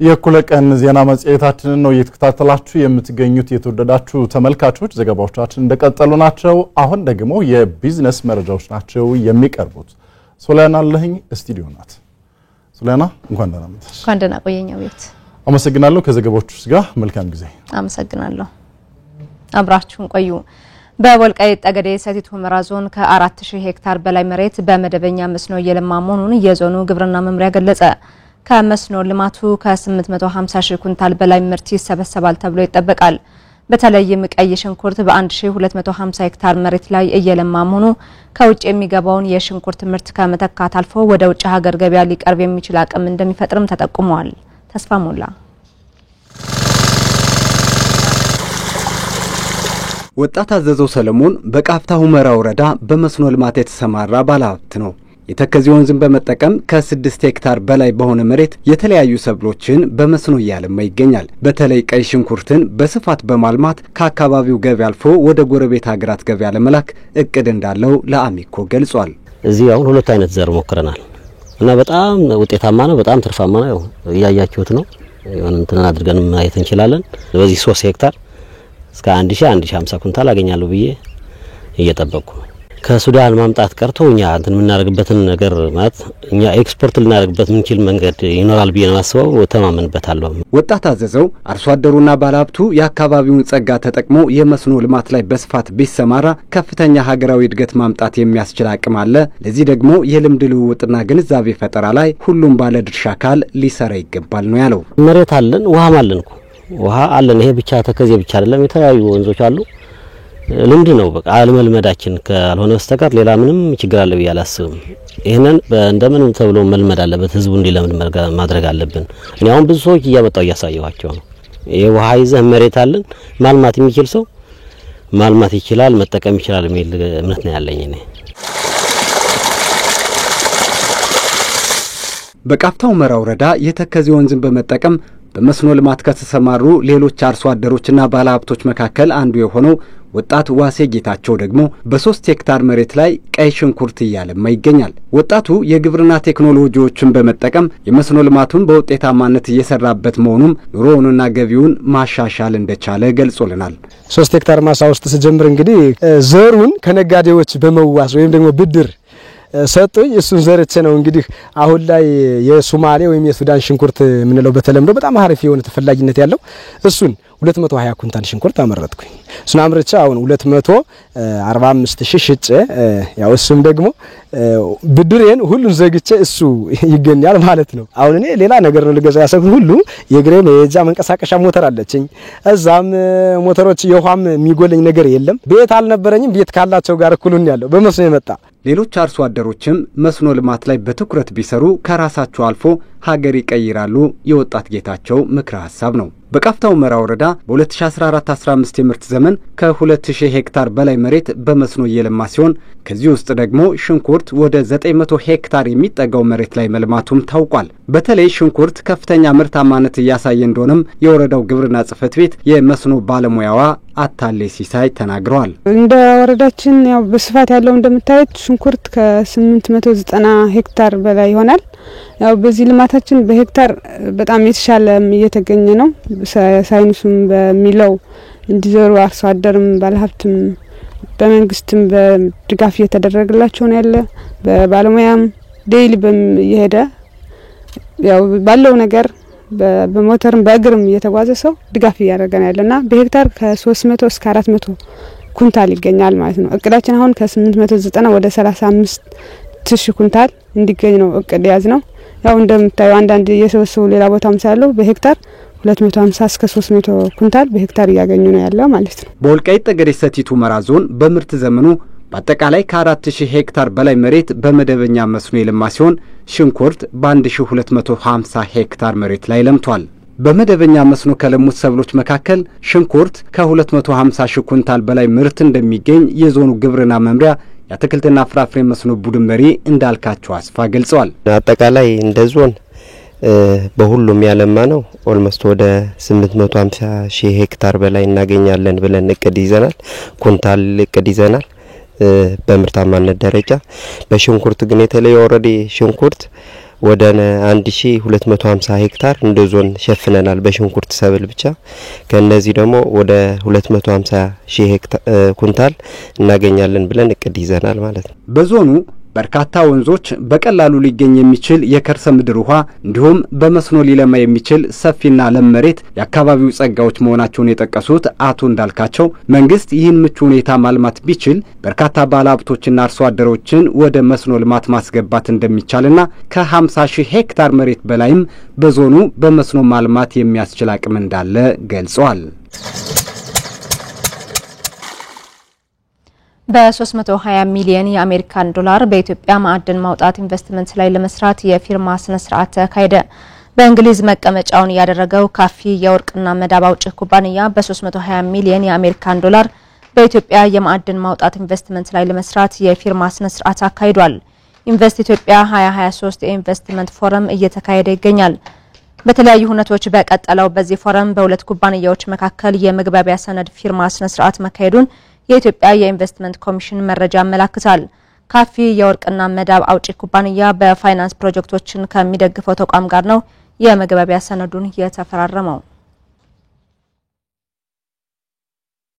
የኩለ ቀን ዜና መጽሔታችንን ነው እየተከታተላችሁ የምትገኙት የተወደዳችሁ ተመልካቾች ዘገባዎቻችን እንደቀጠሉ ናቸው አሁን ደግሞ የቢዝነስ መረጃዎች ናቸው የሚቀርቡት ሶሊያና አለህኝ ስቱዲዮ ናት ሶሊያና እንኳን ደህና መጣሽ እንኳን ደህና ቆየኛው ቤት አመሰግናለሁ ከዘገባዎቹስ ጋር መልካም ጊዜ አመሰግናለሁ አብራችሁን ቆዩ በወልቃይት ጠገዴ ሰቲት ሁመራ ዞን ከ4000 ሄክታር በላይ መሬት በመደበኛ መስኖ እየለማ መሆኑን የዞኑ ግብርና መምሪያ ገለጸ ከመስኖ ልማቱ ከ850 ሺህ ኩንታል በላይ ምርት ይሰበሰባል ተብሎ ይጠበቃል በተለይም ቀይ ሽንኩርት በ1250 ሄክታር መሬት ላይ እየለማ መሆኑ ከውጭ የሚገባውን የሽንኩርት ምርት ከመተካት አልፎ ወደ ውጭ ሀገር ገበያ ሊቀርብ የሚችል አቅም እንደሚፈጥርም ተጠቁሟል ተስፋ ሞላ ወጣት አዘዘው ሰለሞን በቃፍታ ሁመራ ወረዳ በመስኖ ልማት የተሰማራ ባለሀብት ነው የተከዜ ወንዝን በመጠቀም ከ6 ሄክታር በላይ በሆነ መሬት የተለያዩ ሰብሎችን በመስኖ ያለማ ይገኛል በተለይ ቀይ ሽንኩርትን በስፋት በማልማት ከአካባቢው ገበያ አልፎ ወደ ጎረቤት ሀገራት ገበያ ለመላክ እቅድ እንዳለው ለአሚኮ ገልጿል እዚህ አሁን ሁለት አይነት ዘር ሞክረናል እና በጣም ውጤታማ ነው በጣም ትርፋማ ነው ያያያችሁት ነው የሆነ እንትን አድርገን ማየት እንችላለን በዚህ 3 ሄክታር እስከ 1050 ኩንታል አገኛለሁ ብዬ እየጠበቅኩ ከሱዳን ማምጣት ቀርቶኛ እንትን ምናረግበትን ነገር ማለት እኛ ኤክስፖርት ልናረግበት ምንችል መንገድ ይኖራል ብዬ ነው አስበው ተማመንበታለሁ ወጣት አዘዘው አርሶ አደሩና ባለሀብቱ የአካባቢውን ጸጋ ተጠቅሞ የመስኖ ልማት ላይ በስፋት ቢሰማራ ከፍተኛ ሀገራዊ እድገት ማምጣት የሚያስችል አቅም አለ ለዚህ ደግሞ የልምድ ልውውጥና ግንዛቤ ፈጠራ ላይ ሁሉም ባለ ድርሻ አካል ሊሰራ ይገባል ነው ያለው መሬት አለን ውሃም አለንኩ ውሃ አለን ይሄ ብቻ ተከዜ ብቻ አይደለም የተለያዩ ወንዞች አሉ ልምድ ነው በቃ አልመልመዳችን ካልሆነ በስተቀር ሌላ ምንም ችግር አለ ብዬ አላስብም ይሄንን እንደምን ተብሎ መልመድ አለበት ህዝቡ እንዲለምድ ማድረግ አለብን እኔ አሁን ብዙ ሰዎች እያመጣው ያሳየዋቸው ነው የውሃ ይዘህ መሬት አለን ማልማት የሚችል ሰው ማልማት ይችላል መጠቀም ይችላል የሚል እምነት ነው ያለኝ እኔ በቃፍታ ሁመራ ወረዳ የተከዜ ወንዝን በመጠቀም በመስኖ ልማት ከተሰማሩ ሌሎች አርሶ አደሮችና ባለሀብቶች መካከል አንዱ የሆነው ወጣት ዋሴ ጌታቸው ደግሞ በ3 ሄክታር መሬት ላይ ቀይ ሽንኩርት ያለማ ይገኛል ወጣቱ የግብርና ቴክኖሎጂዎችን በመጠቀም የመስኖ ልማቱን በውጤታማነት እየሰራበት መሆኑን ኑሮውንና ገቢውን ማሻሻል እንደቻለ ገልጾልናል 3 ሄክታር ማሳ ውስጥ ሲጀምር እንግዲህ ዘሩን ከነጋዴዎች በመዋስ ወይም ደግሞ ብድር ሰጥቶኝ እሱን ዘርቼ ነው እንግዲህ አሁን ላይ የሶማሌ ወይም የሱዳን ሽንኩርት ምንለው በተለምዶ በጣም አሪፍ የሆነ ተፈላጊነት ያለው እሱን 220 ኩንታል ሽንኩርት አመረትኩኝ እሱን አምርቼ አሁን 245 ሺህ ሽጬ ያው እሱም ደግሞ ብድሬን ሁሉን ዘግቼ እሱ ይገኛል ማለት ነው አሁን እኔ ሌላ ነገር ነው ልገዛ ያሰብኩት ሁሉ የግሬን የጃ መንቀሳቀሻ ሞተር አለችኝ እዛም ሞተሮች የውሃም የሚጎለኝ ነገር የለም ቤት አልነበረኝም ቤት ካላቸው ጋር እኩሉን ያለው በመስኖ የመጣ ሌሎች አርሶ አደሮችም መስኖ ልማት ላይ በትኩረት ቢሰሩ ከራሳቸው አልፎ ሀገር ይቀይራሉ የወጣት ጌታቸው ምክረ ሐሳብ ነው በቃፍታ ሁመራ ወረዳ በ2014-15 የምርት ዘመን ከ2000 ሄክታር በላይ መሬት በመስኖ እየለማ ሲሆን ከዚህ ውስጥ ደግሞ ሽንኩርት ወደ 900 ሄክታር የሚጠጋው መሬት ላይ መልማቱም ታውቋል በተለይ ሽንኩርት ከፍተኛ ምርታማነት ያሳየ እንደሆነም የወረዳው ግብርና ጽሕፈት ቤት የመስኖ ባለሙያዋ አታሌ ሲሳይ ተናግረዋል እንደ ወረዳችን ያው በስፋት ያለው እንደምታዩት ሽንኩርት ከ890 ሄክታር በላይ ይሆናል ያው በዚህ ልማታችን በሄክታር በጣም የተሻለ እየተገኘ ነው ሳይንሱም በሚለው እንዲዘሩ አርሶ አደርም ባለሀብትም በመንግስትም በድጋፍ እየተደረገላቸው ነው ያለ በባለሙያም ዴይሊ በየሄደ ያው ባለው ነገር በሞተርም በእግርም እየተጓዘ ሰው ድጋፍ ያደርገናል ያለና በሄክታር ከ300 እስከ 400 ኩንታል ይገኛል ማለት ነው እቅዳችን አሁን ከ890 ወደ 35 ሺህ ኩንታል እንዲገኝ ነው እቅድ ያዝ ነው ያው እንደምታዩ አንዳንድ የሰበሰቡ ሌላ ቦታም ሳለው በሄክታር 250 እስከ 300 ኩንታል በሄክታር ያገኙ ነው ያለው ማለት ነው በወልቃይት ጠገዴ ሰቲት ሁመራ ዞን በምርት ዘመኑ በአጠቃላይ ከ4000 ሄክታር በላይ መሬት በመደበኛ መስኖ የለማ ሲሆን ሽንኩርት በ1250 ሄክታር መሬት ላይ ለምቷል በመደበኛ መስኖ ከለሙት ሰብሎች መካከል ሽንኩርት ከ250 ሺህ ኩንታል በላይ ምርት እንደሚገኝ የዞኑ ግብርና መምሪያ የአትክልትና ፍራፍሬ መስኖ ቡድን መሪ እንዳልካቸው አስፋ ገልጸዋል አጠቃላይ እንደ ዞን በሁሉም ያለማ ነው ኦልሞስት ወደ 850 ሺህ ሄክታር በላይ እናገኛለን ብለን እቅድ ይዘናል ኩንታል እቅድ ይዘናል በምርታማነት ደረጃ በሽንኩርት ግን የተለየ ኦሬዲ ሽንኩርት ወደ 1250 ሄክታር እንደ ዞን ሸፍነናል በሽንኩርት ሰብል ብቻ። ከነዚህ ደግሞ ወደ 250 ሺህ ኩንታል እናገኛለን ብለን እቅድ ይዘናል ማለት ነው። በዞኑ በርካታ ወንዞች በቀላሉ ሊገኝ የሚችል የከርሰ ምድር ውሃ እንዲሁም በመስኖ ሊለማ የሚችል ሰፊና ለም መሬት የአካባቢው ጸጋዎች መሆናቸውን የጠቀሱት አቶ እንዳልካቸው መንግስት ይህን ምቹ ሁኔታ ማልማት ቢችል በርካታ ባለሀብቶችና አርሶ አደሮችን ወደ መስኖ ልማት ማስገባት እንደሚቻልና ከ50 ሺህ ሄክታር መሬት በላይም በዞኑ በመስኖ ማልማት የሚያስችል አቅም እንዳለ ገልጸዋል። በ320 ሚሊዮን የአሜሪካን ዶላር በኢትዮጵያ ማዕድን ማውጣት ኢንቨስትመንት ላይ ለመስራት የፊርማ ስነ ስርዓት ተካሄደ። በእንግሊዝ መቀመጫውን ያደረገው ካፊ የወርቅና መዳብ አውጪ ኩባንያ በ320 ሚሊዮን የአሜሪካን ዶላር በኢትዮጵያ የማዕድን ማውጣት ኢንቨስትመንት ላይ ለመስራት የፊርማ ስነ ስርዓት አካሂዷል። ኢንቨስት ኢትዮጵያ 2023 የኢንቨስትመንት ፎረም እየተካሄደ ይገኛል። በተለያዩ ሁነቶች በቀጠለው በዚህ ፎረም በሁለት ኩባንያዎች መካከል የመግባቢያ ሰነድ ፊርማ ስነ ስርዓት መካሄዱን የኢትዮጵያ የኢንቨስትመንት ኮሚሽን መረጃ ያመለክታል። ካፊ የወርቅና መዳብ አውጪ ኩባንያ በፋይናንስ ፕሮጀክቶችን ከሚደግፈው ተቋም ጋር ነው የመግባቢያ ሰነዱን የተፈራረመው።